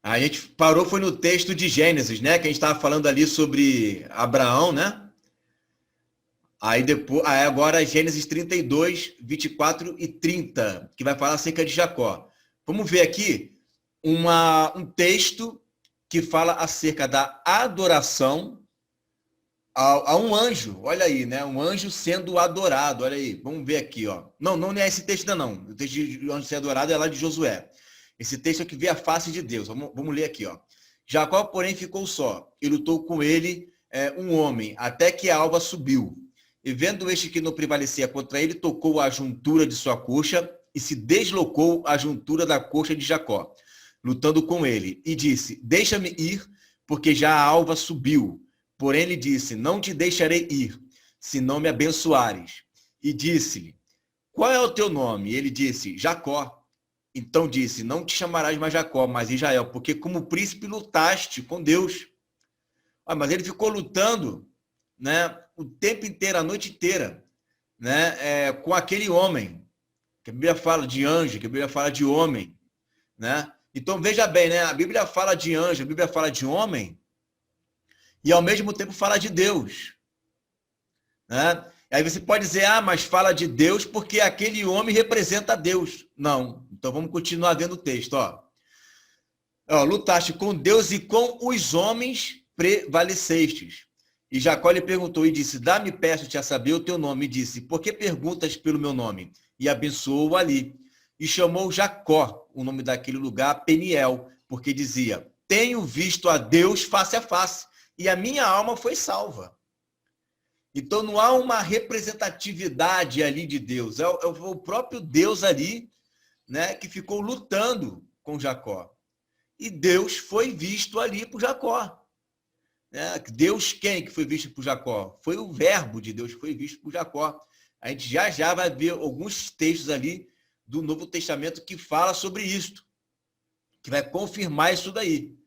A gente parou, foi no texto de Gênesis, né? Que a gente estava falando ali sobre Abraão, né? Aí depois, aí agora Gênesis 32, 24 e 30, que vai falar acerca de Jacó. Vamos ver aqui um texto que fala acerca da adoração a um anjo. Olha aí, né? Um anjo sendo adorado. Olha aí, vamos ver aqui, ó. Não é esse texto ainda não. O texto de anjo ser adorado é lá de Josué. Esse texto é que vê a face de Deus. Vamos ler aqui, ó. Jacó, porém, ficou só, e lutou com ele um homem, até que a alva subiu. E vendo este que não prevalecia contra ele, tocou a juntura de sua coxa e se deslocou a juntura da coxa de Jacó, lutando com ele. E disse, deixa-me ir, porque já a alva subiu. Porém ele disse, não te deixarei ir, se não me abençoares. E disse-lhe, qual é o teu nome? E ele disse, Jacó. Então disse, não te chamarás mais Jacó, mas Israel, porque como príncipe lutaste com Deus. Mas ele ficou lutando, né, o tempo inteiro, a noite inteira, né, com aquele homem, que a Bíblia fala de anjo, que a Bíblia fala de homem, né? Então veja bem, né, a Bíblia fala de anjo, a Bíblia fala de homem, e ao mesmo tempo fala de Deus, né? Aí você pode dizer, mas fala de Deus porque aquele homem representa Deus. Não, então vamos continuar vendo o texto, ó. Lutaste com Deus e com os homens prevalecestes. E Jacó lhe perguntou e disse, dá-me, peço-te a saber o teu nome. E disse, por que perguntas pelo meu nome? E abençoou-o ali. E chamou Jacó, o nome daquele lugar, Peniel, porque dizia, tenho visto a Deus face a face, e a minha alma foi salva. Então não há uma representatividade ali de Deus, é o próprio Deus ali, né, que ficou lutando com Jacó. E Deus foi visto ali por Jacó. Deus quem que foi visto por Jacó? Foi o verbo de Deus que foi visto por Jacó. A gente já vai ver alguns textos ali do Novo Testamento que fala sobre isso, que vai confirmar isso daí,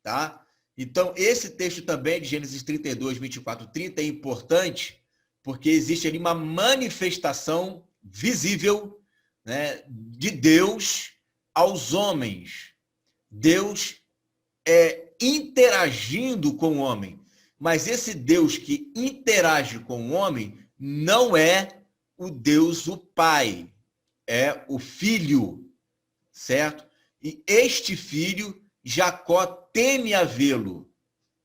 tá? Então, esse texto também de Gênesis 32, 24, 30 é importante, porque existe ali uma manifestação visível, né, de Deus aos homens. Deus interagindo com o homem. Mas esse Deus que interage com o homem não é o Deus, o Pai, é o Filho, certo? E este Filho, Jacó teme a vê-lo,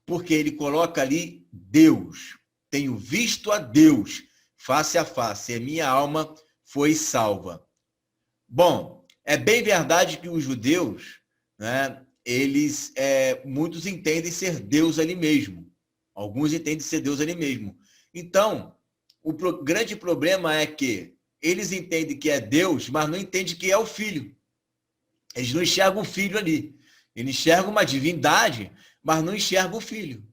porque ele coloca ali Deus. Tenho visto a Deus face a face, e a minha alma foi salva. Bom, é bem verdade que os judeus, né, eles, muitos entendem ser Deus ali mesmo. Alguns entendem ser Deus ali mesmo. Então, o grande problema é que eles entendem que é Deus, mas não entendem que é o Filho. Eles não enxergam o Filho ali. Eles enxergam uma divindade, mas não enxergam o Filho.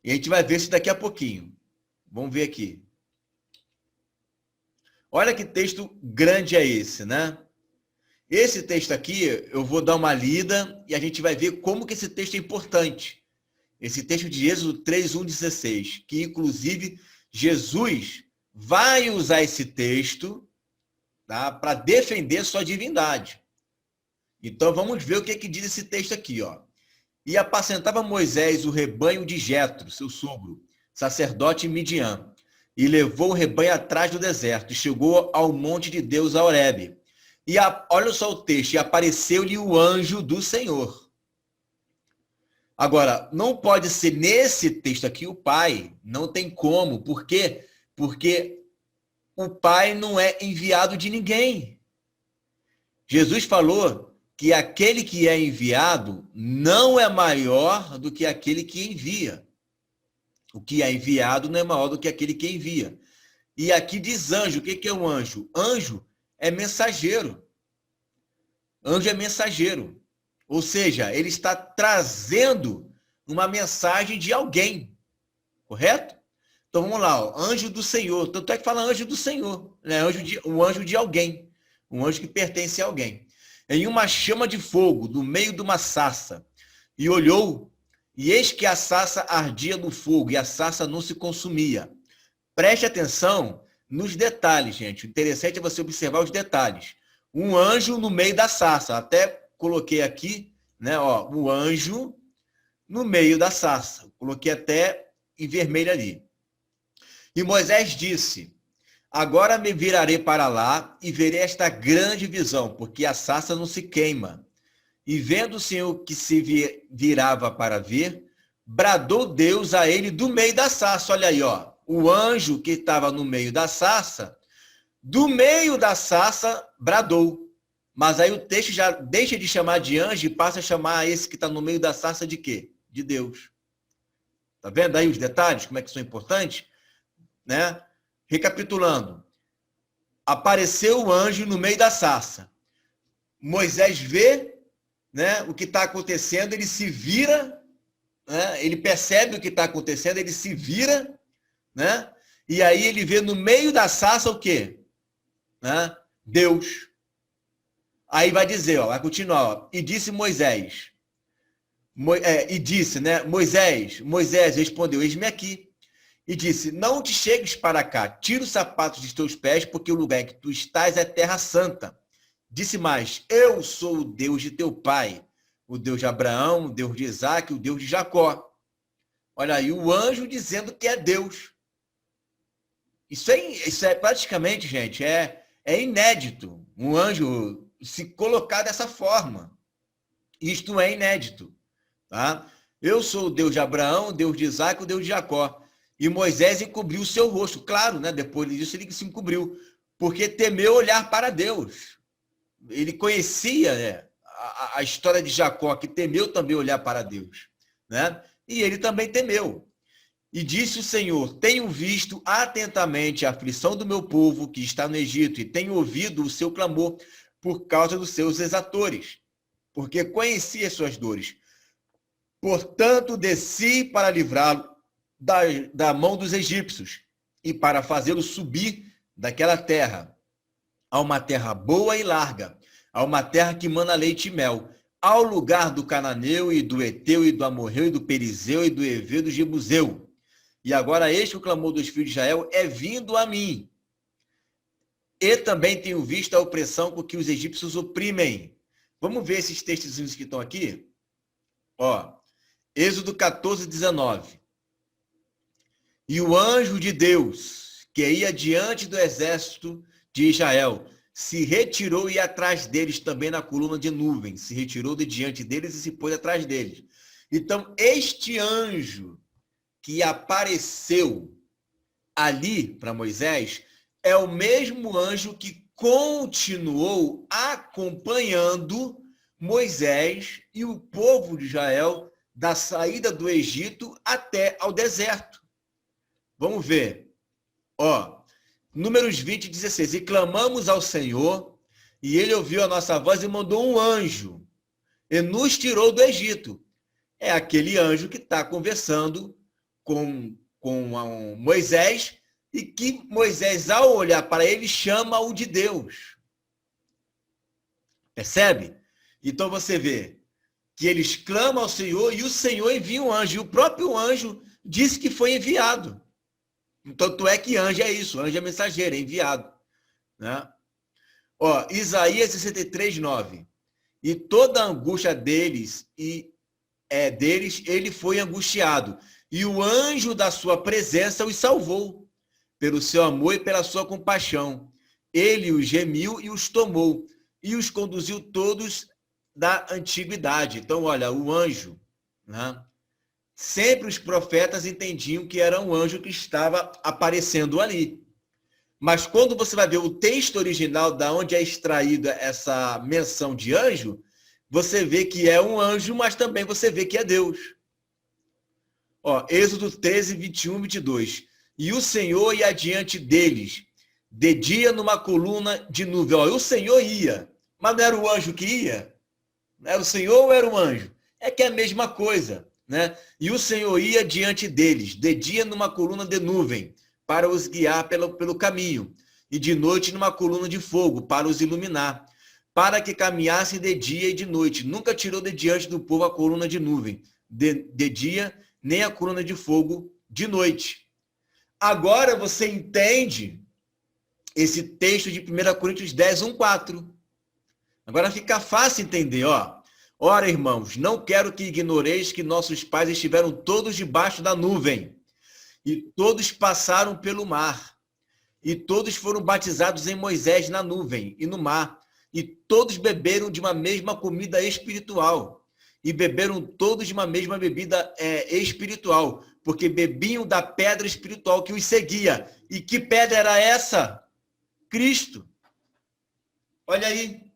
E a gente vai ver isso daqui a pouquinho. Vamos ver aqui. Olha que texto grande é esse, né? Esse texto aqui, eu vou dar uma lida e a gente vai ver como que esse texto é importante. Esse texto de Êxodo 3, 1, 16, que inclusive Jesus vai usar esse texto, tá, para defender sua divindade. Então vamos ver o que diz esse texto aqui, ó. E apacentava Moisés o rebanho de Jetro, seu sogro, sacerdote em Midian, e levou o rebanho atrás do deserto, e chegou ao monte de Deus, a Horebe. E olha só o texto, e apareceu-lhe o anjo do Senhor. Agora, não pode ser nesse texto aqui o Pai, não tem como. Por quê? Porque o Pai não é enviado de ninguém. Jesus falou que aquele que é enviado não é maior do que aquele que envia. O que é enviado não é maior do que aquele que envia. E aqui diz anjo. O que é um anjo? Anjo é mensageiro. Anjo é mensageiro. Ou seja, ele está trazendo uma mensagem de alguém. Correto? Então vamos lá, ó, anjo do Senhor. Tanto é que fala anjo do Senhor, né? Um anjo de alguém. Um anjo que pertence a alguém. Em uma chama de fogo, do meio de uma sarça. E olhou, e eis que a sarça ardia no fogo, e a sarça não se consumia. Preste atenção nos detalhes, gente. O interessante é você observar os detalhes. Um anjo no meio da sarça. Até coloquei aqui, né? Ó, o anjo no meio da sarça. Coloquei até em vermelho ali. E Moisés disse: agora me virarei para lá e verei esta grande visão, porque a sarça não se queima. E vendo o Senhor que se virava para ver, bradou Deus a ele do meio da sarça. Olha aí, ó, o anjo que estava no meio da sarça, do meio da sarça, bradou. Mas aí o texto já deixa de chamar de anjo e passa a chamar esse que está no meio da sarça de quê? De Deus. Tá vendo aí os detalhes, como é que são importantes? Né? Recapitulando, apareceu o anjo no meio da sarça. Moisés vê, né, o que está acontecendo, ele se vira, né, ele percebe o que está acontecendo, ele se vira, né, e aí ele vê no meio da sarça o quê? Né? Deus. Aí vai dizer, ó, vai continuar, ó, e disse Moisés, né, Moisés respondeu, eis-me aqui. E disse, não te chegues para cá, tira os sapatos dos teus pés, porque o lugar em que tu estás é terra santa. Disse mais, eu sou o Deus de teu pai, o Deus de Abraão, o Deus de Isaque, o Deus de Jacó. Olha aí, o anjo dizendo que é Deus. Isso é praticamente, gente, é inédito. Um anjo se colocar dessa forma. Isto é inédito. Tá? Eu sou o Deus de Abraão, o Deus de Isaque, o Deus de Jacó. E Moisés encobriu o seu rosto. Claro, né? Depois disso ele se encobriu, porque temeu olhar para Deus. Ele conhecia, né, a história de Jacó, que temeu também olhar para Deus. Né? E ele também temeu. E disse o Senhor, tenho visto atentamente a aflição do meu povo que está no Egito e tenho ouvido o seu clamor por causa dos seus exatores, porque conheci as suas dores. Portanto, desci para livrá-lo da mão dos egípcios e para fazê-lo subir daquela terra a uma terra boa e larga, a uma terra que mana leite e mel, ao lugar do cananeu e do eteu e do amorreu e do perizeu e do heveu e do jebuseu. E agora este o clamor dos filhos de Israel é vindo a mim. E também tenho visto a opressão com que os egípcios oprimem. Vamos ver esses textos que estão aqui? Ó, Êxodo 14, 19. E o anjo de Deus, que ia diante do exército de Israel, se retirou e ia atrás deles também na coluna de nuvem. Se retirou de diante deles e se pôs atrás deles. Então, este anjo que apareceu ali para Moisés é o mesmo anjo que continuou acompanhando Moisés e o povo de Israel da saída do Egito até ao deserto. Vamos ver. Ó, Números 20, 16. E clamamos ao Senhor, e ele ouviu a nossa voz e mandou um anjo, e nos tirou do Egito. É aquele anjo que está conversando com Moisés, e que Moisés, ao olhar para ele, chama-o de Deus. Percebe? Então você vê que eles clamam ao Senhor, e o Senhor envia um anjo, e o próprio anjo disse que foi enviado. Tanto é que anjo é isso, anjo é mensageiro, é enviado. Né? Ó, Isaías 63, 9. E toda a angústia deles, ele foi angustiado. E o anjo da sua presença os salvou, pelo seu amor e pela sua compaixão. Ele os remiu e os tomou, e os conduziu todos da antiguidade. Então, olha, o anjo, né? Sempre os profetas entendiam que era um anjo que estava aparecendo ali. Mas quando você vai ver o texto original, da onde é extraída essa menção de anjo, você vê que é um anjo, mas também você vê que é Deus. Ó, Êxodo 13, 21, 22. E o Senhor ia adiante deles, de dia numa coluna de nuvem. Ó, o Senhor ia, mas não era o anjo que ia? Não era o Senhor ou era o anjo? É que é a mesma coisa. Né? E o Senhor ia diante deles, de dia numa coluna de nuvem, para os guiar pelo caminho, e de noite numa coluna de fogo, para os iluminar, para que caminhassem de dia e de noite. Nunca tirou de diante do povo a coluna de nuvem, de dia, nem a coluna de fogo de noite. Agora você entende esse texto de 1 Coríntios 10, 1, 4. Agora fica fácil entender, ó. Ora, irmãos, não quero que ignoreis que nossos pais estiveram todos debaixo da nuvem, e todos passaram pelo mar, e todos foram batizados em Moisés na nuvem e no mar, e todos beberam de uma mesma comida espiritual, e beberam todos de uma mesma bebida espiritual, porque bebiam da pedra espiritual que os seguia. E que pedra era essa? Cristo. Olha aí.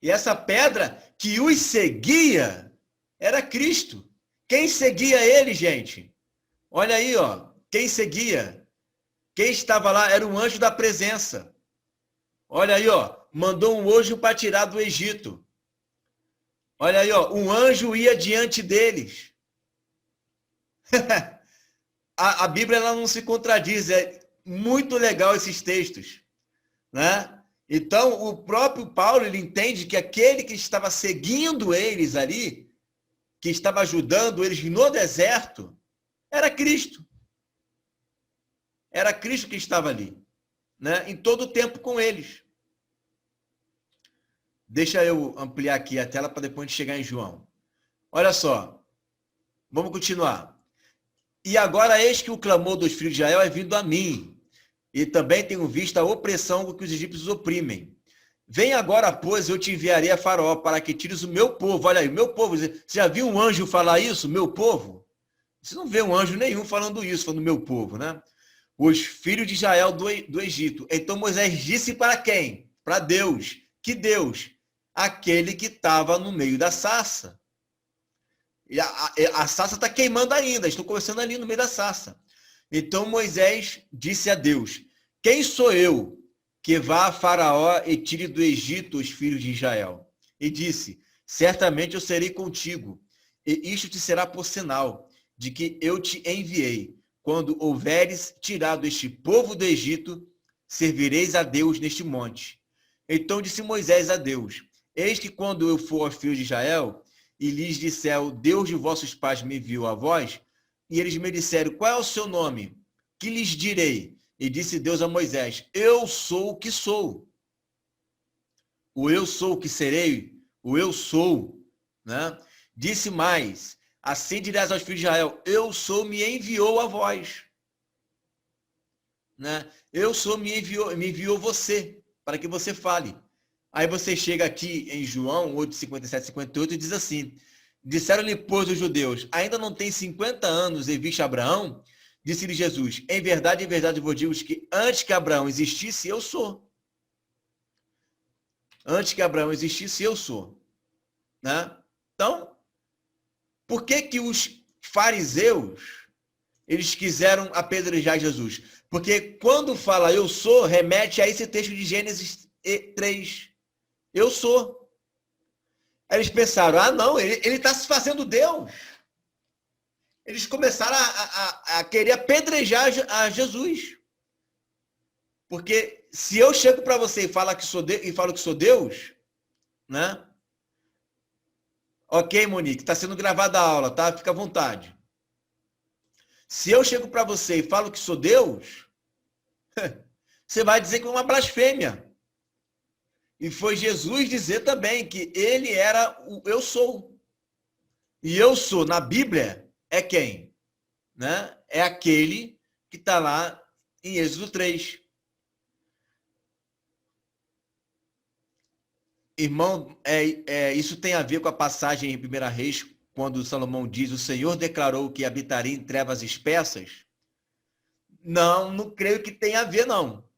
E essa pedra que os seguia era Cristo. Quem seguia ele, gente? Olha aí, ó. Quem seguia? Quem estava lá era um anjo da presença. Olha aí, ó. Mandou um anjo para tirar do Egito. Olha aí, ó. Um anjo ia diante deles. A Bíblia ela não se contradiz. É muito legal esses textos, né? Então, o próprio Paulo, ele entende que aquele que estava seguindo eles ali, que estava ajudando eles no deserto, era Cristo. Era Cristo que estava ali, né? Em todo o tempo com eles. Deixa eu ampliar aqui a tela para depois a gente chegar em João. Olha só. Vamos continuar. E agora eis que o clamor dos filhos de Israel é vindo a mim. E também tenho visto a opressão com que os egípcios oprimem. Vem agora, pois, eu te enviarei a Faraó para que tires o meu povo. Olha aí, o meu povo. Você já viu um anjo falar isso, meu povo? Você não vê um anjo nenhum falando isso, falando meu povo, né? Os filhos de Israel do Egito. Então Moisés disse para quem? Para Deus. Que Deus? Aquele que estava no meio da sarça. E a sarça está queimando ainda. Estou conversando ali no meio da sarça. Então Moisés disse a Deus: quem sou eu que vá a Faraó e tire do Egito os filhos de Israel? E disse: certamente eu serei contigo, e isto te será por sinal de que eu te enviei. Quando houveres tirado este povo do Egito, servireis a Deus neste monte. Então disse Moisés a Deus: eis que quando eu for aos filhos de Israel, e lhes disser: o Deus de vossos pais me enviou a vós, e eles me disseram: qual é o seu nome? Que lhes direi? E disse Deus a Moisés: eu sou o que sou. O eu sou o que serei, o eu sou, né? Disse mais: assim dirás aos filhos de Israel: eu sou, me enviou a vós, né? Eu sou, me enviou você, para que você fale. Aí você chega aqui em João 8, 57, 58 e diz assim: disseram-lhe, pois, os judeus: ainda não tem 50 anos e viste Abraão? Disse-lhe Jesus: em verdade vos digo que antes que Abraão existisse, eu sou. Antes que Abraão existisse, eu sou. Né? Então, por que que os fariseus eles quiseram apedrejar Jesus? Porque quando fala eu sou, remete a esse texto de Gênesis 3. Eu sou. Aí eles pensaram: ah, não, ele está se fazendo Deus. Eles começaram a querer apedrejar a Jesus. Porque se eu chego para você e falo que sou Deus, né? Ok, Monique, está sendo gravada a aula, tá? Fica à vontade. Se eu chego para você e falo que sou Deus, você vai dizer que é uma blasfêmia. E foi Jesus dizer também que ele era o eu sou. E eu sou, na Bíblia, é quem? Né? É aquele que está lá em Êxodo 3. Irmão, isso tem a ver com a passagem em 1 Reis, quando Salomão diz: o Senhor declarou que habitaria em trevas espessas? Não creio que tenha a ver, não.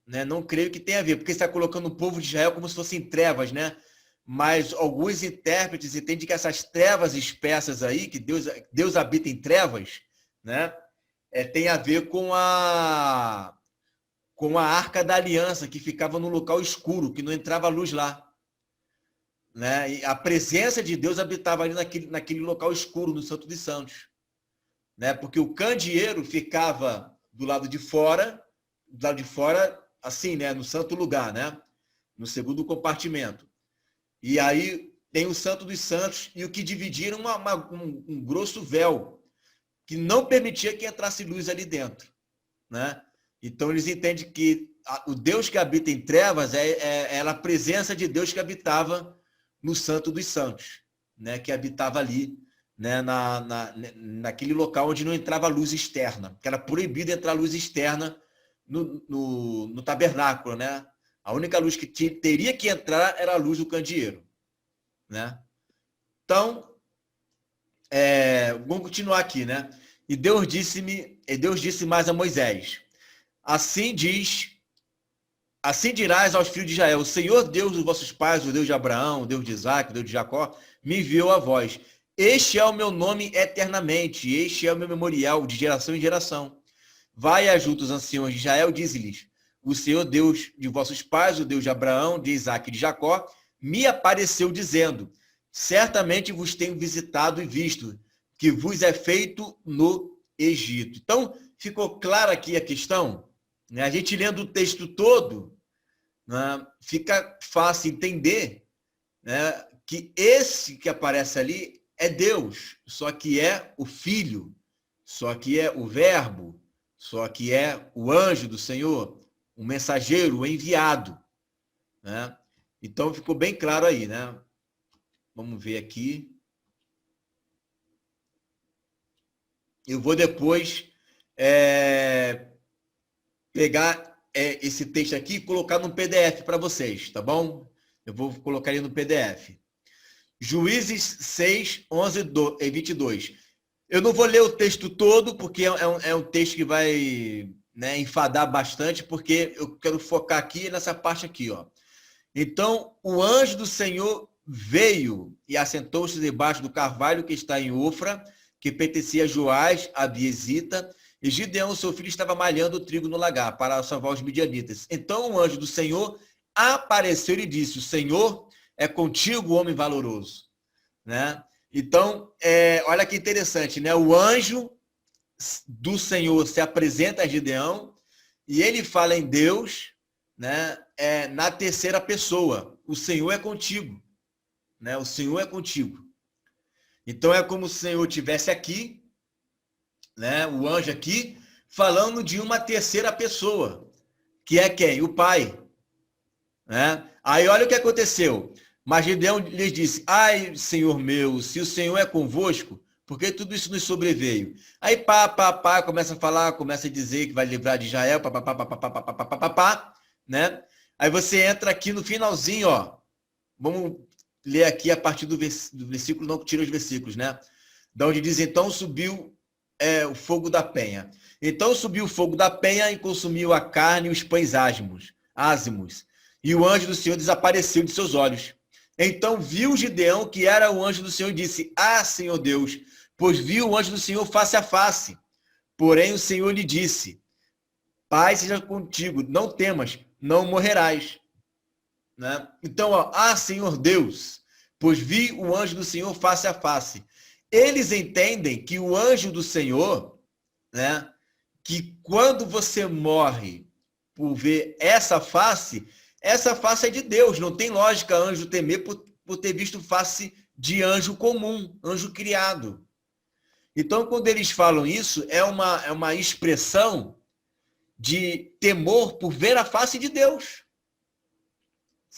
Né? Não creio que tenha a ver, porque está colocando o povo de Israel como se fossem trevas, né? Mas alguns intérpretes entendem que essas trevas espessas aí, que Deus habita em trevas, né? Tem a ver com a Arca da Aliança, que ficava no local escuro, que não entrava luz lá. Né? E a presença de Deus habitava ali naquele local escuro, no Santo dos Santos. Né? Porque o candeeiro ficava do lado de fora, assim, né? No santo lugar, né? No segundo compartimento. E aí tem o Santo dos Santos, e o que dividia um grosso véu, que não permitia que entrasse luz ali dentro. Né? Então eles entendem que o Deus que habita em trevas era a presença de Deus que habitava no Santo dos Santos, né, que habitava ali, né, naquele local onde não entrava luz externa, que era proibido entrar luz externa no tabernáculo, né? A única luz que teria que entrar era a luz do candeeiro, né? Então, vamos continuar aqui, né? E Deus disse mais a Moisés: assim dirás aos filhos de Israel: o Senhor Deus dos vossos pais, o Deus de Abraão, o Deus de Isaac, o Deus de Jacó, me enviou a vós. Este é o meu nome eternamente, este é o meu memorial de geração em geração. Vai ajunta os anciões de Israel, dize-lhes: o Senhor Deus de vossos pais, o Deus de Abraão, de Isaac e de Jacó, me apareceu dizendo: certamente vos tenho visitado e visto que vos é feito no Egito. Então, ficou clara aqui a questão, né? A gente lendo o texto todo, né, fica fácil entender, né, que esse que aparece ali é Deus, só que é o Filho, só que é o Verbo, só que é o anjo do Senhor, o mensageiro, o enviado, né? Então ficou bem claro aí, né? Vamos ver aqui. Eu vou depois pegar esse texto aqui e colocar no PDF para vocês, tá bom? Eu vou colocar ele no PDF. Juízes 6, 11 e 22. Eu não vou ler o texto todo, porque é um texto que vai, né, enfadar bastante, porque eu quero focar aqui nessa parte aqui, ó. Então, o anjo do Senhor veio e assentou-se debaixo do carvalho que está em Ofra, que pertencia a Joás, a Biezita, e Gideão, seu filho, estava malhando o trigo no lagar para salvar os midianitas. Então o anjo do Senhor apareceu e disse: o Senhor é contigo, homem valoroso, né? Então, olha que interessante, né? O anjo do Senhor se apresenta a Gideão e ele fala em Deus, né? Na terceira pessoa: o Senhor é contigo, né? O Senhor é contigo. Então é como se o Senhor estivesse aqui, né? O anjo aqui, falando de uma terceira pessoa, que é quem? O Pai, né? Aí olha o que aconteceu. Mas Gideão lhes disse: ai, Senhor meu, se o Senhor é convosco, por que tudo isso nos sobreveio? Aí começa a falar, começa a dizer que vai livrar de Israel, né? Aí você entra aqui no finalzinho, ó. Vamos ler aqui a partir do versículo, não tira os versículos, né? Da onde diz: então subiu o fogo da penha. Então subiu o fogo da penha e consumiu a carne e os pães ázimos. E o anjo do Senhor desapareceu de seus olhos. Então viu Gideão que era o anjo do Senhor e disse: ah, Senhor Deus, pois viu o anjo do Senhor face a face. Porém o Senhor lhe disse: paz seja contigo, não temas, não morrerás. Né? Então, ó, ah, Senhor Deus, pois vi o anjo do Senhor face a face. Eles entendem que o anjo do Senhor, né, que quando você morre por ver essa face é de Deus. Não tem lógica anjo temer por ter visto face de anjo comum, anjo criado. Então, quando eles falam isso, é uma expressão de temor por ver a face de Deus.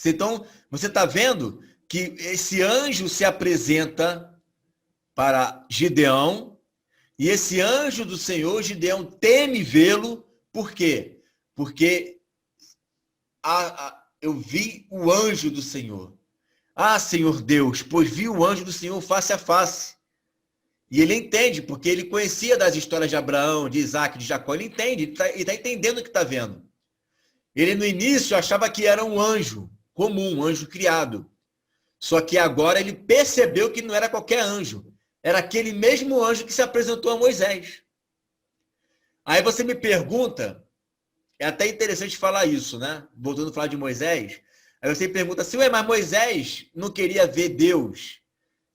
Então, você está vendo que esse anjo se apresenta para Gideão, e esse anjo do Senhor, Gideão, teme vê-lo. Por quê? Porque eu vi o anjo do Senhor. Ah, Senhor Deus, pois vi o anjo do Senhor face a face. E ele entende, porque ele conhecia das histórias de Abraão, de Isaac, de Jacó. Ele entende, ele está entendendo o que está vendo. Ele, no início, achava que era um anjo comum, um anjo criado. Só que agora ele percebeu que não era qualquer anjo. Era aquele mesmo anjo que se apresentou a Moisés. Aí você me pergunta, é até interessante falar isso, né? Voltando a falar de Moisés. Aí você me pergunta assim: ué, mas Moisés não queria ver Deus.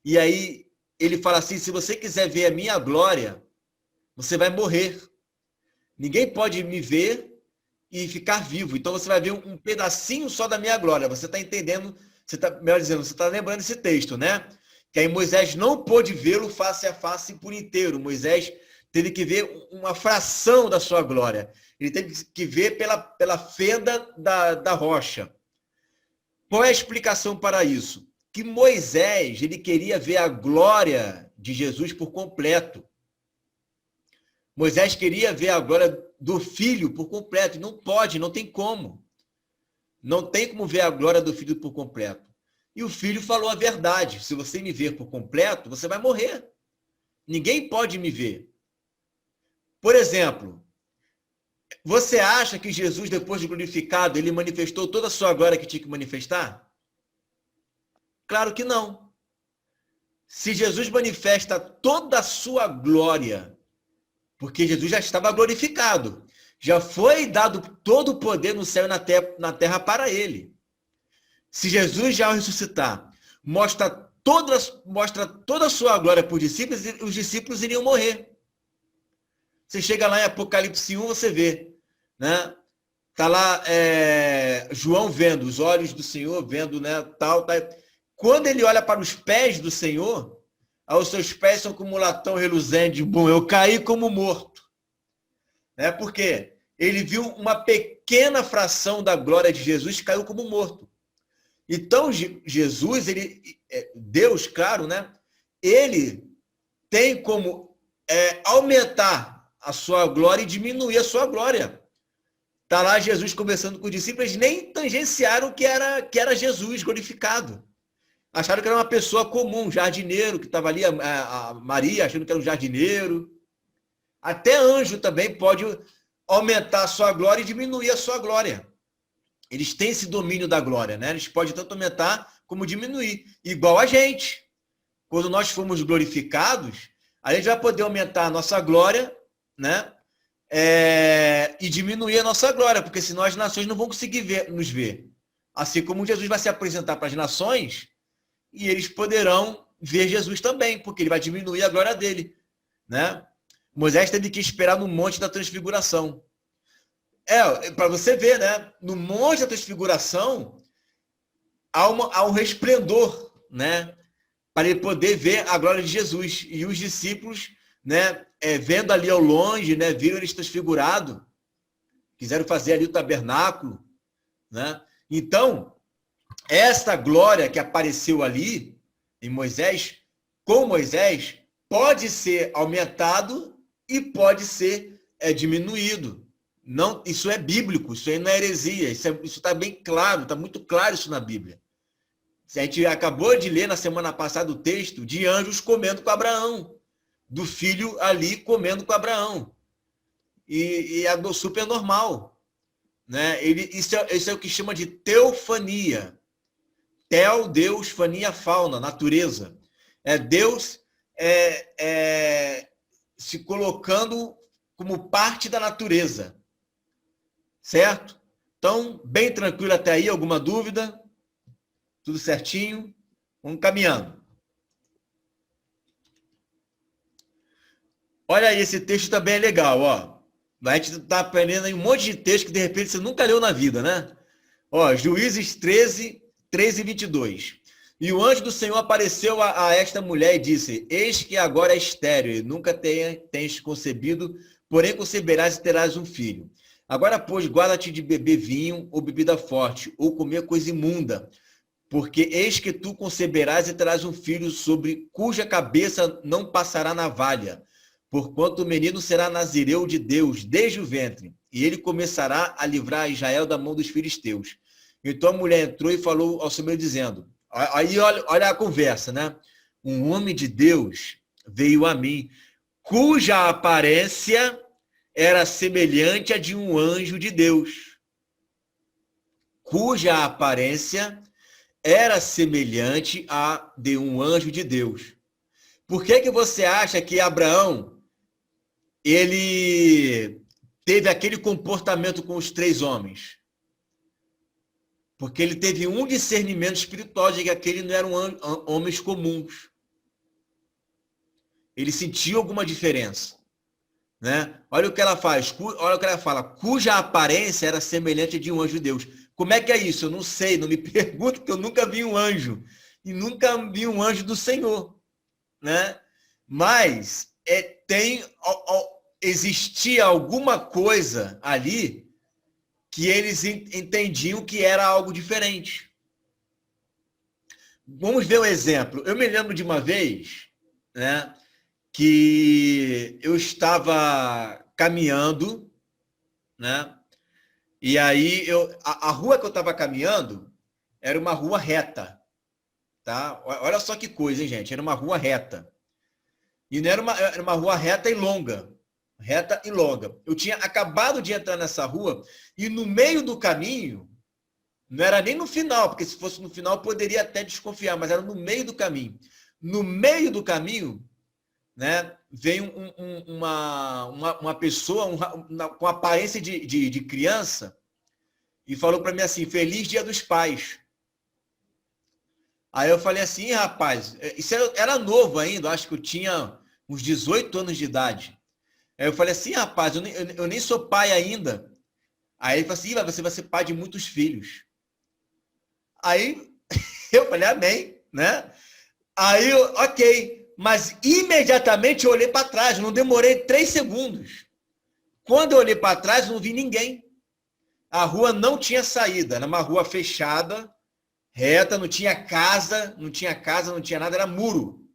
E aí ele fala assim: se você quiser ver a minha glória, você vai morrer. Ninguém pode me ver e ficar vivo. Então você vai ver um pedacinho só da minha glória. Você está entendendo, melhor dizendo, você está lembrando esse texto, né? Que aí Moisés não pôde vê-lo face a face por inteiro. Moisés teve que ver uma fração da sua glória. Ele teve que ver pela fenda da rocha. Qual é a explicação para isso? que Moisés, ele queria ver a glória de Jesus por completo. Moisés queria ver a glória do Filho por completo. Não pode, não tem como. Não tem como ver a glória do Filho por completo. E o Filho falou a verdade. Se você me ver por completo, você vai morrer. Ninguém pode me ver. Por exemplo, você acha que Jesus, depois de glorificado, ele manifestou toda a sua glória que tinha que manifestar? Claro que não. Se Jesus manifesta toda a sua glória, porque Jesus já estava glorificado, já foi dado todo o poder no céu e na terra para ele. Se Jesus já ao ressuscitar mostra toda a sua glória para os discípulos, os discípulos iriam morrer. Você chega lá em Apocalipse 1, você vê, né? Tá lá João vendo os olhos do Senhor, vendo, né, tal. Quando ele olha para os pés do Senhor, os seus pés são como um latão reluzente. Bom, eu caí como morto. Né? Porque ele viu uma pequena fração da glória de Jesus, caiu como morto. Então, Jesus, Deus, claro, né? Ele tem como aumentar a sua glória e diminuir a sua glória. Está lá Jesus conversando com os discípulos, eles nem tangenciaram que era Jesus glorificado. Acharam que era uma pessoa comum, um jardineiro, que estava ali, a Maria, achando que era um jardineiro. Até anjo também pode aumentar a sua glória e diminuir a sua glória. Eles têm esse domínio da glória, né? Eles podem tanto aumentar como diminuir. Igual a gente. Quando nós formos glorificados, a gente vai poder aumentar a nossa glória, né? E diminuir a nossa glória, porque senão as nações não vão conseguir nos ver. Assim como Jesus vai se apresentar para as nações, e eles poderão ver Jesus também, porque ele vai diminuir a glória dele, né? Moisés teve que esperar no Monte da Transfiguração. Para você ver, né? No Monte da Transfiguração há um resplendor, né? Para ele poder ver a glória de Jesus. E os discípulos, né? Vendo ali ao longe, né? Viram ele transfigurado, quiseram fazer ali o tabernáculo, né? Então, esta glória que apareceu ali em Moisés, com Moisés, pode ser aumentado e pode ser diminuído. Não, isso é bíblico, isso aí não é heresia, isso está bem claro, está muito claro isso na Bíblia. A gente acabou de ler na semana passada o texto de anjos comendo com Abraão, do filho ali comendo com Abraão. E é super normal. Né? Isso é o que chama de teofania. Teo, Deus, fania, fauna, natureza. Deus se colocando como parte da natureza. Certo? Então, bem tranquilo até aí, alguma dúvida? Tudo certinho? Vamos caminhando. Olha aí, esse texto também é legal, ó. A gente está aprendendo aí um monte de texto que de repente você nunca leu na vida, né? Ó, Juízes 13, 13 e 22. E o anjo do Senhor apareceu a esta mulher e disse: Eis que agora é estéril, e nunca tens concebido, porém conceberás e terás um filho. Agora, pois, guarda-te de beber vinho ou bebida forte, ou comer coisa imunda, porque eis que tu conceberás e terás um filho sobre cuja cabeça não passará navalha, porquanto o menino será nazireu de Deus desde o ventre, e ele começará a livrar Israel da mão dos filisteus. Então a mulher entrou e falou ao Senhor dizendo, aí olha a conversa, né? Um homem de Deus veio a mim, cuja aparência era semelhante à de um anjo de Deus. Cuja aparência era semelhante à de um anjo de Deus. Por que você acha que Abraão ele teve aquele comportamento com os 3 homens? Porque ele teve um discernimento espiritual de que aquele não eram homens comuns. Ele sentiu alguma diferença. Né? Olha o que ela faz, olha o que ela fala, cuja aparência era semelhante a de um anjo de Deus. Como é que é isso? Eu não sei, não me pergunto, porque eu nunca vi um anjo. E nunca vi um anjo do Senhor. Né? Mas existia alguma coisa ali que eles entendiam que era algo diferente. Vamos ver um exemplo. Eu me lembro de uma vez, né, que eu estava caminhando, né? E aí a rua que eu estava caminhando era uma rua reta, tá? Olha só que coisa, hein, gente? Era uma rua reta. E não era uma rua reta e longa. Reta e longa. Eu tinha acabado de entrar nessa rua e no meio do caminho, não era nem no final, porque se fosse no final eu poderia até desconfiar, mas era no meio do caminho. No meio do caminho, né, veio uma pessoa com aparência de criança e falou para mim assim, Feliz Dia dos Pais. Aí eu falei assim, rapaz, isso era novo ainda, acho que eu tinha uns 18 anos de idade. Aí eu falei assim, rapaz, eu nem sou pai ainda. Aí ele falou assim, você vai ser pai de muitos filhos. Aí eu falei, amém, né? Aí, ok, mas imediatamente eu olhei para trás, não demorei 3 segundos. Quando eu olhei para trás, não vi ninguém. A rua não tinha saída, era uma rua fechada, reta, não tinha casa, não tinha nada, era muro.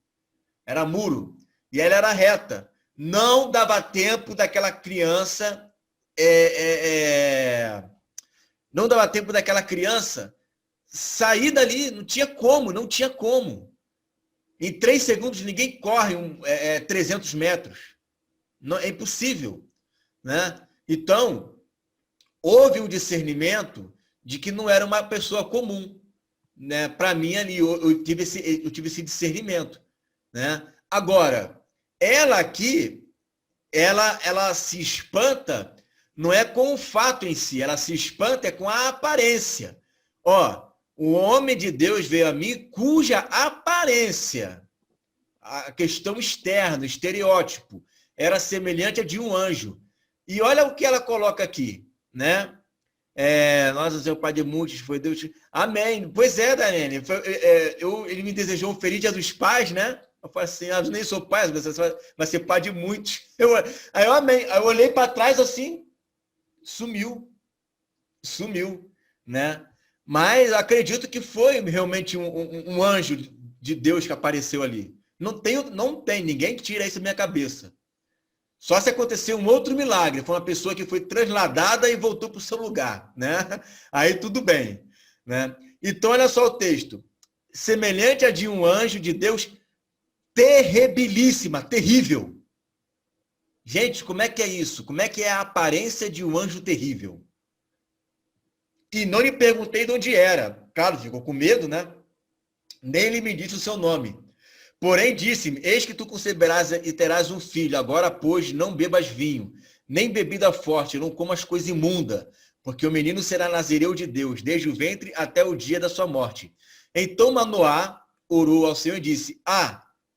Era muro. E ela era reta. Não dava tempo daquela criança. Não dava tempo daquela criança sair dali. Não tinha como, não tinha como. Em 3 segundos ninguém corre 300 metros. Não, é impossível. Né? Então, houve um discernimento de que não era uma pessoa comum. Né? Para mim, ali, eu tive esse discernimento. Né? Agora, ela aqui, ela se espanta, não é com o fato em si, ela se espanta é com a aparência. Ó, o homem de Deus veio a mim cuja aparência, a questão externa, o estereótipo, era semelhante a de um anjo. E olha o que ela coloca aqui, né? Nossa, seu pai de muitos, foi Deus. Amém. Pois é, Daniele. Ele me desejou um feliz Dia dos Pais, né? Eu falei assim, eu nem sou pai, você vai ser pai de muitos. Aí eu amei. Aí eu olhei para trás assim, sumiu, né? Mas acredito que foi realmente um anjo de Deus que apareceu ali. Não tem ninguém que tira isso da minha cabeça. Só se acontecer um outro milagre, foi uma pessoa que foi transladada e voltou para o seu lugar, né? Aí tudo bem, né? Então olha só o texto. Semelhante a de um anjo de Deus, terribilíssima, terrível. Gente, como é que é isso? Como é que é a aparência de um anjo terrível? E não lhe perguntei de onde era. Claro, ficou com medo, né? Nem ele me disse o seu nome. Porém disse-me, eis que tu conceberás e terás um filho. Agora, pois, não bebas vinho, nem bebida forte, não comas coisa imunda, porque o menino será nazireu de Deus, desde o ventre até o dia da sua morte. Então Manoá orou ao Senhor e disse,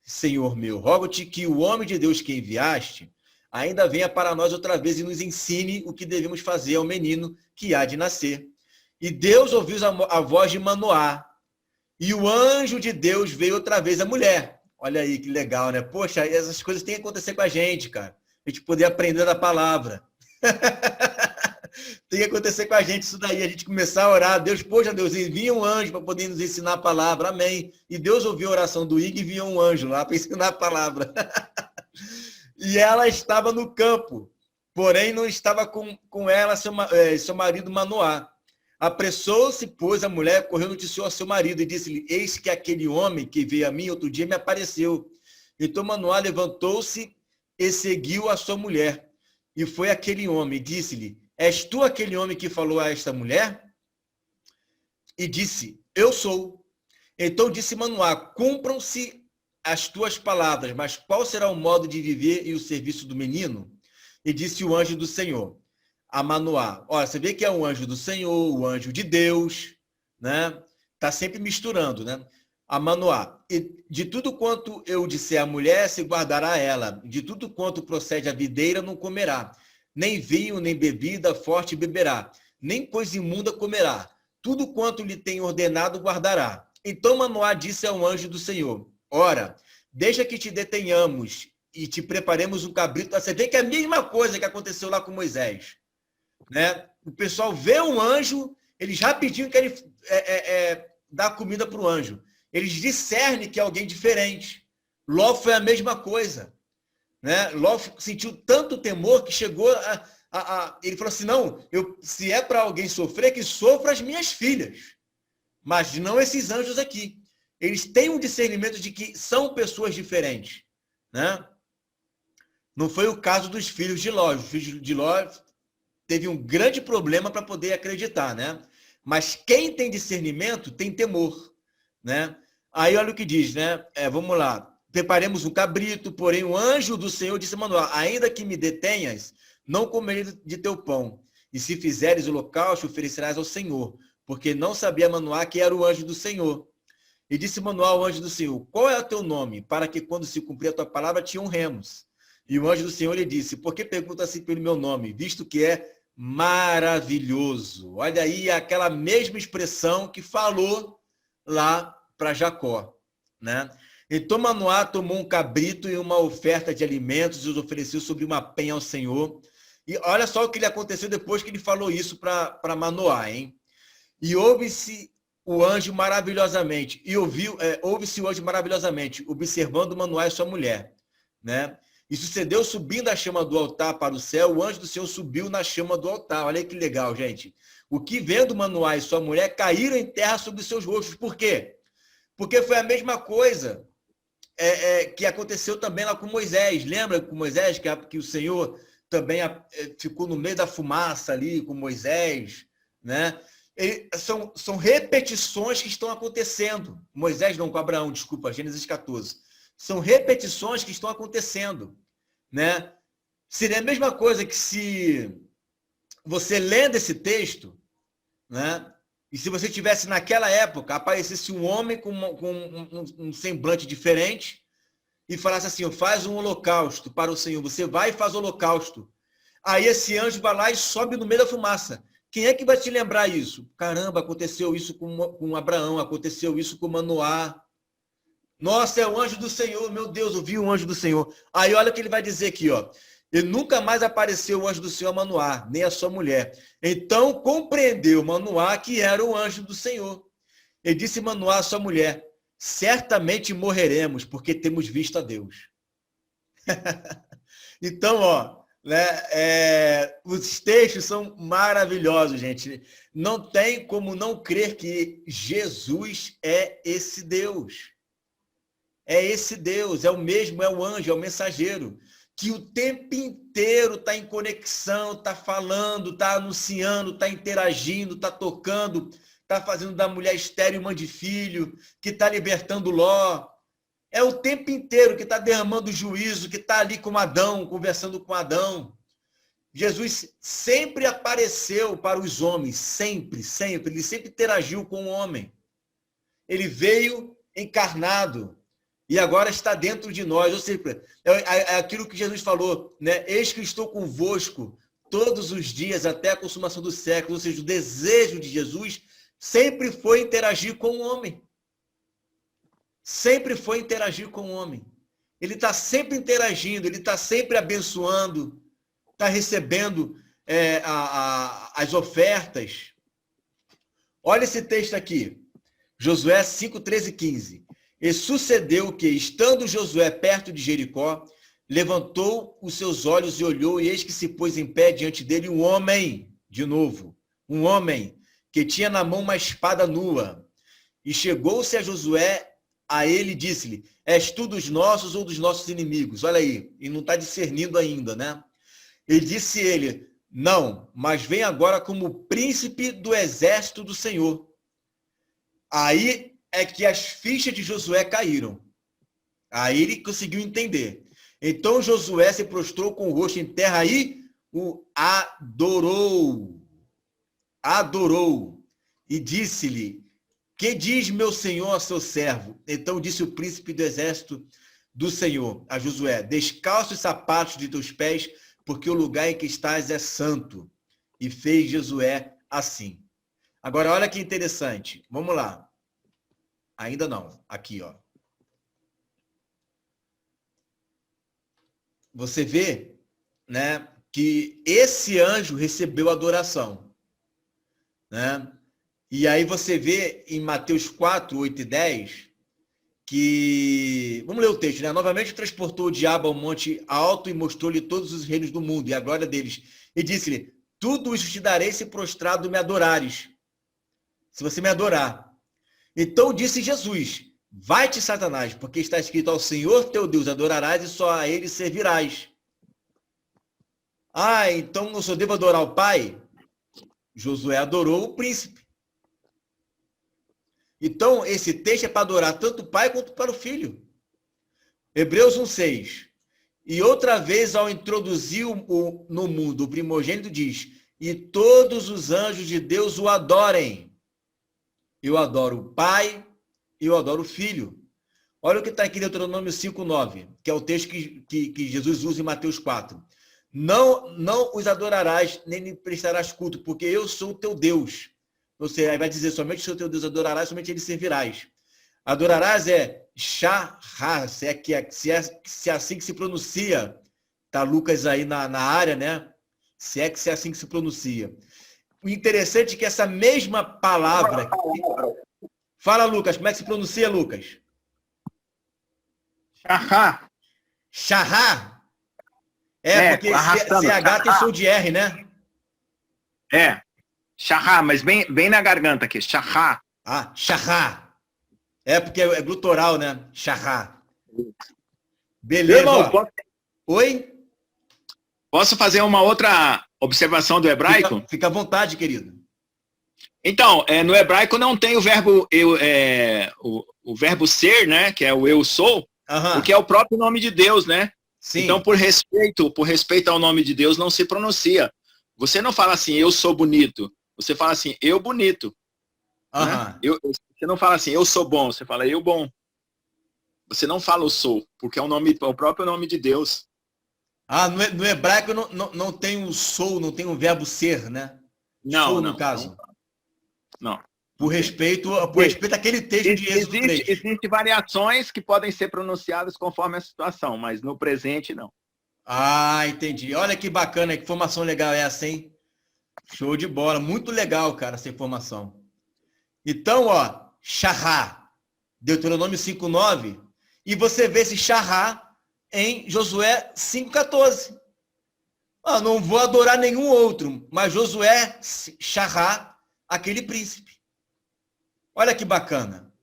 Senhor meu, rogo-te que o homem de Deus que enviaste ainda venha para nós outra vez e nos ensine o que devemos fazer ao menino que há de nascer. E Deus ouviu a voz de Manoá, e o anjo de Deus veio outra vez à mulher. Olha aí que legal, né? Poxa, essas coisas têm que acontecer com a gente, cara. A gente poder aprender da palavra. Tem que acontecer com a gente isso daí. A gente começar a orar. Deus, poxa, Deus, envia um anjo para poder nos ensinar a palavra. Amém. E Deus ouviu a oração do Ig e enviou um anjo lá para ensinar a palavra. E ela estava no campo. Porém, não estava com ela seu marido Manoá. Apressou-se, pois, a mulher, correu, noticiou a seu marido e disse-lhe, eis que aquele homem que veio a mim outro dia me apareceu. Então Manoá levantou-se e seguiu a sua mulher. E foi aquele homem, disse-lhe, és tu aquele homem que falou a esta mulher? E disse, eu sou. Então disse Manoá, cumpram-se as tuas palavras, mas qual será o modo de viver e o serviço do menino? E disse o anjo do Senhor a Manoá. Olha, você vê que é um anjo do Senhor, o anjo de Deus, né? Tá sempre misturando, né? A Manoá. E de tudo quanto eu disser à mulher, se guardará ela. De tudo quanto procede a videira, não comerá. Nem vinho, nem bebida forte beberá. Nem coisa imunda comerá. Tudo quanto lhe tem ordenado, guardará. Então Manoá disse ao anjo do Senhor, ora, deixa que te detenhamos e te preparemos um cabrito. Você vê que é a mesma coisa que aconteceu lá com Moisés. Né? O pessoal vê um anjo, eles rapidinho querem dar comida para o anjo. eles discernem que é alguém diferente. Ló foi a mesma coisa, né? Ló sentiu tanto temor que chegou ele falou assim, não, se é para alguém sofrer, que sofra as minhas filhas, mas não esses anjos aqui. Eles têm um discernimento de que são pessoas diferentes, né? Não foi o caso dos filhos de Ló. Os filhos de Ló teve um grande problema para poder acreditar, né? Mas quem tem discernimento tem temor, né? Aí olha o que diz, né? Vamos lá. Preparemos um cabrito, porém o anjo do Senhor disse a Manoá, ainda que me detenhas, não comerei de teu pão. E se fizeres o holocausto, oferecerás ao Senhor, porque não sabia Manoá que era o anjo do Senhor. E disse Manoá ao anjo do Senhor, qual é o teu nome? Para que quando se cumprir a tua palavra, te honremos. E o anjo do Senhor lhe disse, por que pergunta assim pelo meu nome? Visto que é maravilhoso. Olha aí aquela mesma expressão que falou lá para Jacó, né? Então Manoá tomou um cabrito e uma oferta de alimentos e os ofereceu sobre uma penha ao Senhor. E olha só o que lhe aconteceu depois que ele falou isso para Manoá, hein? E ouve-se o anjo maravilhosamente, ouve-se o anjo maravilhosamente, observando Manoá e sua mulher, né? E sucedeu subindo a chama do altar para o céu, o anjo do Senhor subiu na chama do altar. Olha que legal, gente. O que vendo Manoá e sua mulher caíram em terra sobre os seus rostos. Por quê? Porque foi a mesma coisa que aconteceu também lá com Moisés. Lembra com Moisés que o Senhor também ficou no meio da fumaça ali com Moisés, né? São repetições que estão acontecendo. Moisés não, com Abraão, desculpa, Gênesis 14. São repetições que estão acontecendo, né? Seria a mesma coisa que se você lendo esse texto, né? E se você tivesse naquela época, aparecesse um homem com um semblante diferente e falasse assim, faz um holocausto para o Senhor, você vai e faz o holocausto. Aí esse anjo vai lá e sobe no meio da fumaça. Quem é que vai te lembrar isso? Caramba, aconteceu isso com Abraão, aconteceu isso com Manoá. Nossa, é o anjo do Senhor, meu Deus, eu vi o anjo do Senhor. Aí olha o que ele vai dizer aqui, ó. E nunca mais apareceu o anjo do Senhor a Manoá, nem a sua mulher. Então compreendeu Manoá que era o anjo do Senhor. E disse Manoá à sua mulher, certamente morreremos, porque temos visto a Deus. Então, ó, né, os textos são maravilhosos, gente. Não tem como não crer que Jesus é esse Deus. É esse Deus, é o mesmo, é o anjo, é o mensageiro, que o tempo inteiro está em conexão, está falando, está anunciando, está interagindo, está tocando, está fazendo da mulher estéril mãe de filho, que está libertando Ló. É o tempo inteiro que está derramando juízo, que está ali com Adão, conversando com Adão. Jesus sempre apareceu para os homens, sempre, sempre. Ele sempre interagiu com o homem. Ele veio encarnado. E agora está dentro de nós. Ou seja, é aquilo que Jesus falou, né? Eis que estou convosco todos os dias até a consumação do século. Ou seja, o desejo de Jesus sempre foi interagir com o homem. Sempre foi interagir com o homem. Ele está sempre interagindo, ele está sempre abençoando, está recebendo as ofertas. Olha esse texto aqui. Josué 5, 13 e 15. E sucedeu que, estando Josué perto de Jericó, levantou os seus olhos e olhou, e eis que se pôs em pé diante dele um homem, de novo, um homem, que tinha na mão uma espada nua. E chegou-se a Josué a ele e disse-lhe, és tu dos nossos ou dos nossos inimigos? Olha aí, e não está discernindo ainda, né? E disse ele, não, mas vem agora como príncipe do exército do Senhor. Aí é que as fichas de Josué caíram. Aí ele conseguiu entender. Então Josué se prostrou com o rosto em terra e o adorou. Adorou. E disse-lhe, que diz meu senhor a seu servo? Então disse o príncipe do exército do Senhor a Josué, descalça os sapatos de teus pés, porque o lugar em que estás é santo. E fez Josué assim. Agora, olha que interessante. Vamos lá. Ainda não. Aqui, ó. Você vê, né, que esse anjo recebeu adoração, né? E aí você vê em Mateus 4, 8 e 10, que... Vamos ler o texto, né? Novamente transportou o diabo ao monte alto e mostrou-lhe todos os reinos do mundo e a glória deles. E disse-lhe, tudo isso te darei se prostrado me adorares. Se você me adorar. Então disse Jesus, vai-te, Satanás, porque está escrito ao Senhor teu Deus adorarás e só a ele servirás. Ah, então eu só devo adorar o Pai? Josué adorou o príncipe. Então, esse texto é para adorar tanto o Pai quanto para o Filho. Hebreus 1,6. E outra vez, ao introduzir no mundo o primogênito, diz, e todos os anjos de Deus o adorem. Eu adoro o Pai, eu adoro o Filho. Olha o que está aqui em Deuteronômio 5,9, que é o texto que Jesus usa em Mateus 4. Não os adorarás, nem lhe prestarás culto, porque eu sou o teu Deus. Você aí vai dizer, somente o seu teu Deus adorarás, somente ele servirás. Adorarás é Shahá, se é assim que se pronuncia. Tá Lucas aí na área, né? Se é assim que se pronuncia. O interessante é que essa mesma palavra... Fala, Lucas, como é que se pronuncia, Lucas? Shahá. Shahá? Porque CH tem som de R, né? É. Shahá, mas bem na garganta aqui. Shahá. Ah, Shahá. É porque é glutoral, né? Shahá. Beleza. Irmão, Oi? Posso fazer uma outra observação do hebraico? Fica à vontade, querido. Então, no hebraico não tem o verbo o verbo ser, né? Que é o eu sou, porque é o próprio nome de Deus, né? Sim. Então, por respeito ao nome de Deus, não se pronuncia. Você não fala assim, eu sou bonito. Você fala assim, eu bonito. Né? Você não fala assim, eu sou bom. Você fala, eu bom. Você não fala o sou, porque é o próprio nome de Deus. No hebraico não tem o sou, não tem o verbo ser, né? Não, sou, no caso. Não. Por respeito àquele texto de Êxodo 3. Existem variações que podem ser pronunciadas conforme a situação, mas no presente, não. Ah, entendi. Olha que bacana, que informação legal é essa, hein? Show de bola. Muito legal, cara, essa informação. Então, ó, Shahá, Deuteronômio 5,9, e você vê esse Shahá em Josué 5,14. Não vou adorar nenhum outro, mas Josué Shahá, aquele príncipe. Olha que bacana,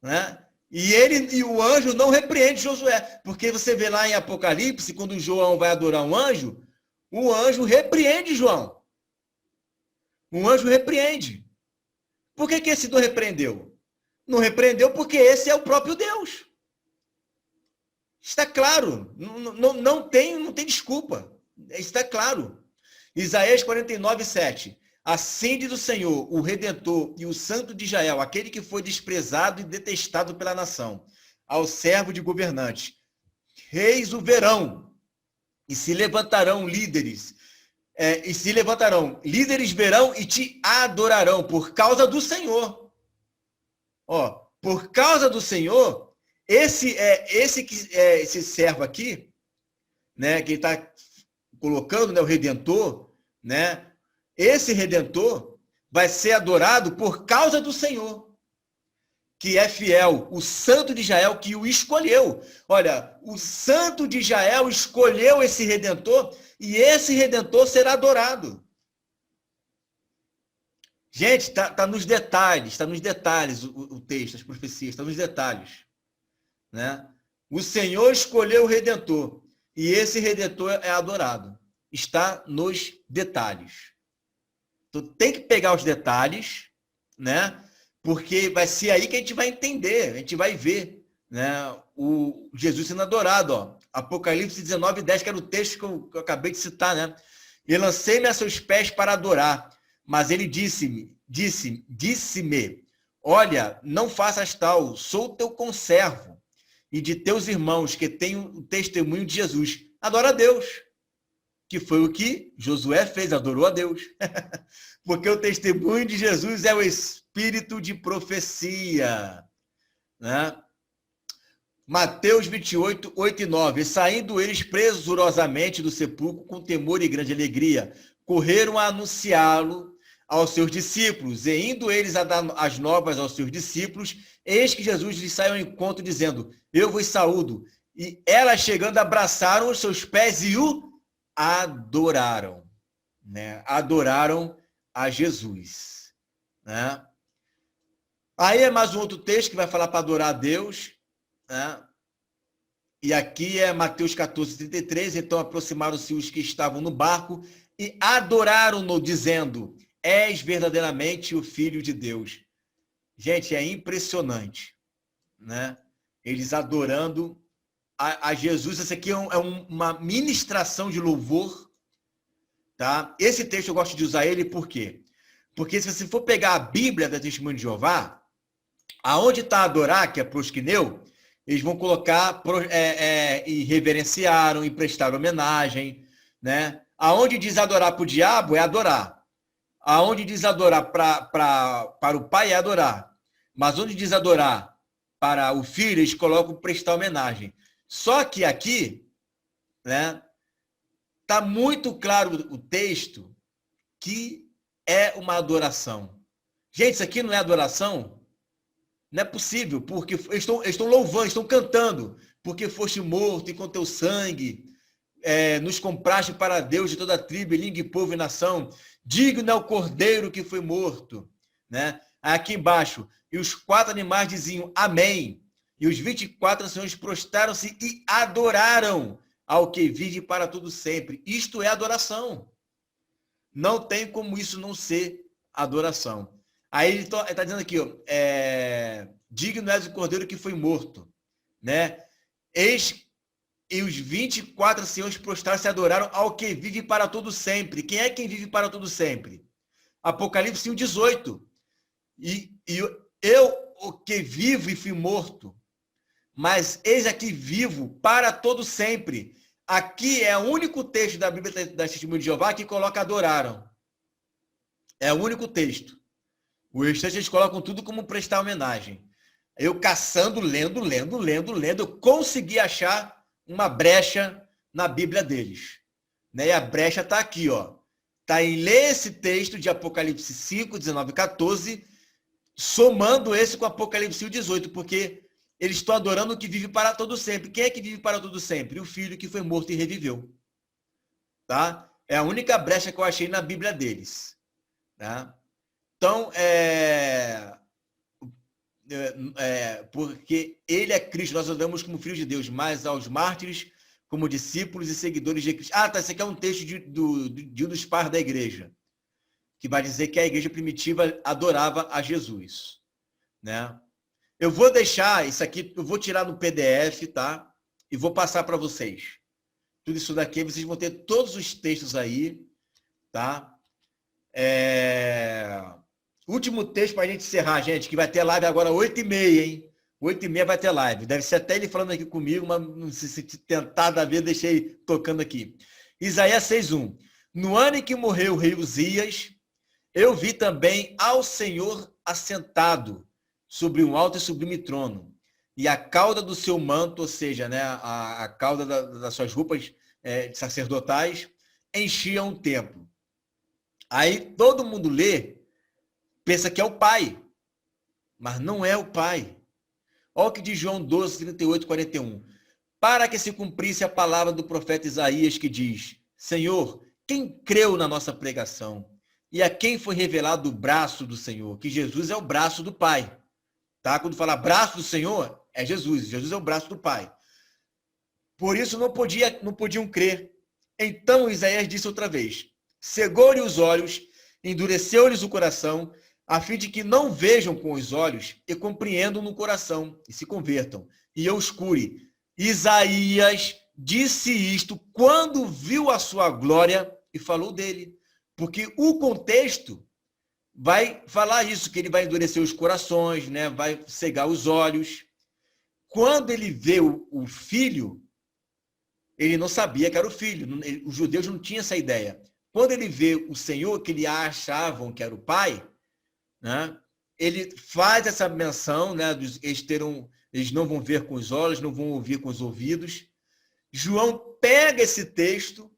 né? E o anjo não repreende Josué, porque você vê lá em Apocalipse, quando João vai adorar um anjo, o anjo repreende João. O anjo repreende. Por que esse não repreendeu? Não repreendeu porque esse é o próprio Deus. Está claro, não tem desculpa. Está claro. Isaías 49:7. Assim diz o Senhor, o Redentor e o Santo de Israel, aquele que foi desprezado e detestado pela nação, ao servo de governantes. Reis o verão, e se levantarão líderes, líderes verão e te adorarão por causa do Senhor. Por causa do Senhor, esse servo aqui, né, que ele está colocando, né, o Redentor, né? Esse Redentor vai ser adorado por causa do Senhor, que é fiel, o Santo de Israel que o escolheu. Olha, o Santo de Israel escolheu esse Redentor e esse Redentor será adorado. Gente, tá nos detalhes, o texto, as profecias, está nos detalhes. Né? O Senhor escolheu o Redentor e esse Redentor é adorado. Está nos detalhes. Então, tem que pegar os detalhes, né? Porque vai ser aí que a gente vai entender, a gente vai ver, né? O Jesus sendo adorado, ó. Apocalipse 19:10, que era o texto que eu acabei de citar, né? E lancei-me a seus pés para adorar, mas ele disse-me, olha, não faças tal, sou teu conservo e de teus irmãos que têm o testemunho de Jesus. Adora a Deus. Que foi o que Josué fez, adorou a Deus. Porque o testemunho de Jesus é o espírito de profecia. Né? Mateus 28, 8 e 9. E saindo eles presurosamente do sepulcro com temor e grande alegria, correram a anunciá-lo aos seus discípulos, e indo eles a dar as novas aos seus discípulos, eis que Jesus lhes saiu ao encontro, dizendo, eu vos saúdo. E elas, chegando, abraçaram os seus pés e o adoraram. Né? Adoraram a Jesus. Né? Aí é mais um outro texto que vai falar para adorar a Deus. Né? E aqui é Mateus 14, 33. Então aproximaram-se os que estavam no barco e adoraram-no, dizendo, és verdadeiramente o Filho de Deus. Gente, é impressionante. Né? Eles adorando a Jesus. Essa aqui é uma ministração de louvor. Tá? Esse texto eu gosto de usar ele por quê? Porque se você for pegar a Bíblia da Testemunho de Jeová, aonde está adorar, que é prosquineu, eles vão colocar e reverenciaram, e prestaram homenagem. Né? Aonde diz adorar para o diabo, é adorar. Aonde diz adorar para o pai, é adorar. Mas onde diz adorar para o filho, eles colocam prestar homenagem. Só que aqui, né, está muito claro o texto que é uma adoração. Gente, isso aqui não é adoração? Não é possível, porque eles estão louvando, estão cantando, porque foste morto e com teu sangue nos compraste para Deus de toda a tribo, língua, povo e nação. Digno é o cordeiro que foi morto. Né? Aqui embaixo, e os 4 animais diziam amém. E os 24 anciões prostraram-se e adoraram ao que vive para todo sempre. Isto é adoração. Não tem como isso não ser adoração. Aí ele está dizendo aqui, ó, digno és o cordeiro que foi morto. Né? E os 24 anciões prostraram-se e adoraram ao que vive para todo sempre. Quem é quem vive para todo sempre? Apocalipse 1:18. E eu, o que vivo e fui morto, mas eis aqui vivo para todo sempre. Aqui é o único texto da Bíblia da Testemunho de Jeová que coloca adoraram. É o único texto. O restante eles colocam tudo como prestar homenagem. Eu caçando, lendo, eu consegui achar uma brecha na Bíblia deles. Né? E a brecha está aqui, ó. Está em ler esse texto de Apocalipse 5, 19 e 14, somando esse com Apocalipse 1:18, porque eles estão adorando o que vive para todo sempre. Quem é que vive para todo sempre? O Filho que foi morto e reviveu. Tá? É a única brecha que eu achei na Bíblia deles. Tá? Então, porque ele é Cristo, nós adoramos como Filho de Deus, mas aos mártires como discípulos e seguidores de Cristo. Ah, tá, esse aqui é um texto de um dos pais da igreja, que vai dizer que a igreja primitiva adorava a Jesus. Né? Eu vou deixar isso aqui, eu vou tirar no PDF, tá? E vou passar para vocês. Tudo isso daqui, vocês vão ter todos os textos aí, tá? Último texto para a gente encerrar, gente, que vai ter live agora 8h30, hein? 8h30 vai ter live. Deve ser até ele falando aqui comigo, mas não sei se tentar da vez, deixei tocando aqui. Isaías 6:1. No ano em que morreu o rei Uzias, eu vi também ao Senhor assentado sobre um alto e sublime trono, e a cauda do seu manto, ou seja, né, a cauda das suas roupas sacerdotais, enchia um templo. Aí todo mundo lê, pensa que é o Pai, mas não é o Pai. Olha o que diz João 12, 38, 41. Para que se cumprisse a palavra do profeta Isaías, que diz, Senhor, quem creu na nossa pregação? E a quem foi revelado o braço do Senhor? Que Jesus é o braço do Pai. Tá? Quando fala braço do Senhor, é Jesus. Jesus é o braço do Pai. Por isso não podiam crer. Então Isaías disse outra vez, cegou-lhe os olhos, endureceu-lhes o coração, a fim de que não vejam com os olhos e compreendam no coração e se convertam. E eu os cure. Isaías disse isto quando viu a sua glória e falou dele. Porque o contexto vai falar isso, que ele vai endurecer os corações, né? Vai cegar os olhos. Quando ele vê o filho, ele não sabia que era o filho. Os judeus não tinham essa ideia. Quando ele vê o Senhor, que eles achavam que era o Pai, né? Ele faz essa menção, né? Eles não vão ver com os olhos, não vão ouvir com os ouvidos. João pega esse texto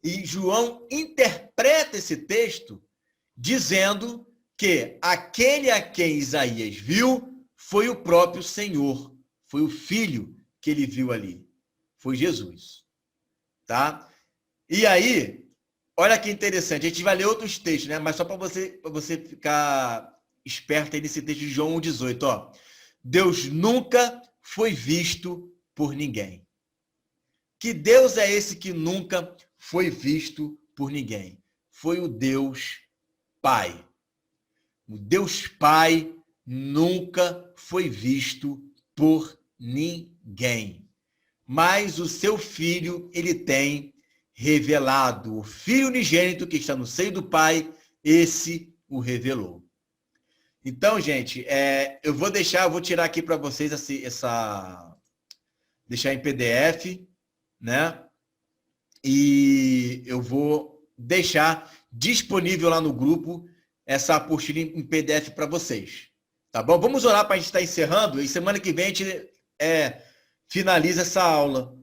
e João interpreta esse texto dizendo que aquele a quem Isaías viu foi o próprio Senhor, foi o Filho que ele viu ali, foi Jesus, tá? E aí, olha que interessante, a gente vai ler outros textos, né? Mas só para você ficar esperto aí nesse texto de João 1,18, ó. Deus nunca foi visto por ninguém. Que Deus é esse que nunca foi visto por ninguém? Foi o Deus Pai. O Deus Pai nunca foi visto por ninguém. Mas o seu Filho, ele tem revelado. O Filho unigênito que está no seio do Pai, esse o revelou. Então, gente, eu vou tirar aqui para vocês deixar em PDF, né? E eu vou deixar disponível lá no grupo essa apostila em PDF para vocês. Tá bom? Vamos orar para a gente estar encerrando e semana que vem a gente finaliza essa aula.